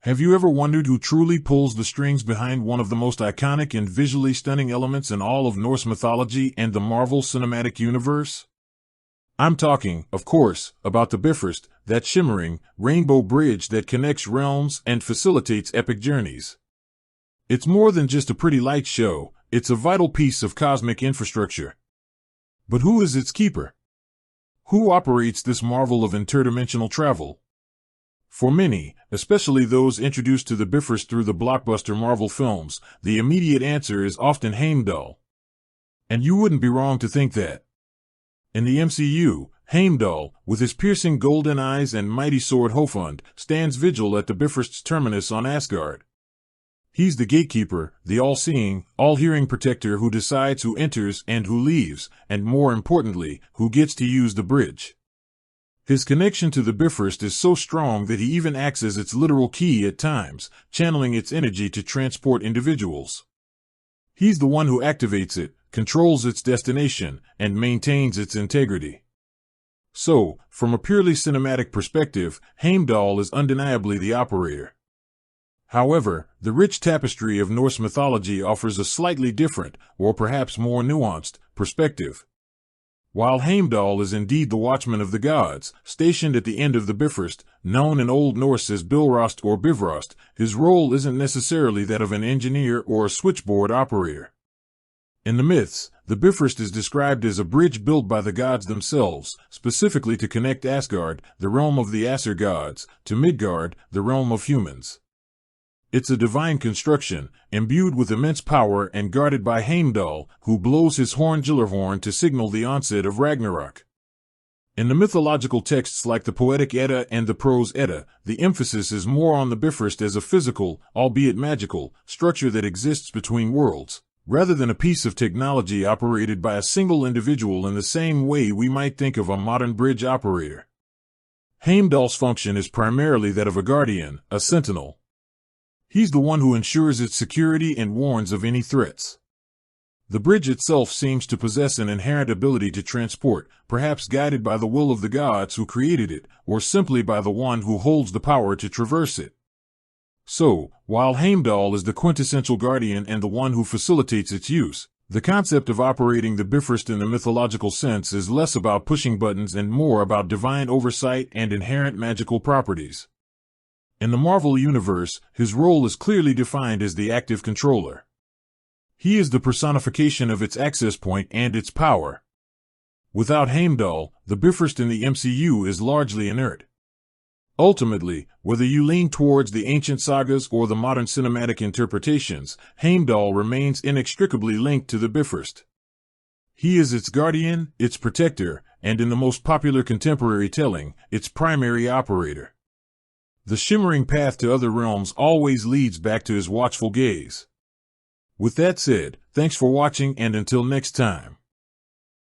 Have you ever wondered who truly pulls the strings behind one of the most iconic and visually stunning elements in all of Norse mythology and the Marvel Cinematic Universe? I'm talking, of course, about the Bifrost, that shimmering, rainbow bridge that connects realms and facilitates epic journeys. It's more than just a pretty light show, it's a vital piece of cosmic infrastructure. But who is its keeper? Who operates this marvel of interdimensional travel? For many, especially those introduced to the Bifrost through the blockbuster Marvel films, the immediate answer is often Heimdall. And you wouldn't be wrong to think that. In the MCU, Heimdall, with his piercing golden eyes and mighty sword Hofund, stands vigil at the Bifrost's terminus on Asgard. He's the gatekeeper, the all-seeing, all-hearing protector who decides who enters and who leaves, and more importantly, who gets to use the bridge. His connection to the Bifrost is so strong that he even acts as its literal key at times, channeling its energy to transport individuals. He's the one who activates it, controls its destination, and maintains its integrity. So, from a purely cinematic perspective, Heimdall is undeniably the operator. However, the rich tapestry of Norse mythology offers a slightly different, or perhaps more nuanced, perspective. While Heimdall is indeed the watchman of the gods, stationed at the end of the Bifrost, known in Old Norse as Bifrost or Bifrost, his role isn't necessarily that of an engineer or a switchboard operator. In the myths, the Bifrost is described as a bridge built by the gods themselves, specifically to connect Asgard, the realm of the Aesir gods, to Midgard, the realm of humans. It's a divine construction, imbued with immense power and guarded by Heimdall, who blows his horn Gyllerhorn to signal the onset of Ragnarok. In the mythological texts like the Poetic Edda and the Prose Edda, the emphasis is more on the Bifrost as a physical, albeit magical, structure that exists between worlds, rather than a piece of technology operated by a single individual in the same way we might think of a modern bridge operator. Heimdall's function is primarily that of a guardian, a sentinel. He's the one who ensures its security and warns of any threats. The bridge itself seems to possess an inherent ability to transport, perhaps guided by the will of the gods who created it, or simply by the one who holds the power to traverse it. So, while Heimdall is the quintessential guardian and the one who facilitates its use, the concept of operating the Bifrost in the mythological sense is less about pushing buttons and more about divine oversight and inherent magical properties. In the Marvel Universe, his role is clearly defined as the active controller. He is the personification of its access point and its power. Without Heimdall, the Bifrost in the MCU is largely inert. Ultimately, whether you lean towards the ancient sagas or the modern cinematic interpretations, Heimdall remains inextricably linked to the Bifrost. He is its guardian, its protector, and in the most popular contemporary telling, its primary operator. The shimmering path to other realms always leads back to his watchful gaze. With that said, thanks for watching and until next time.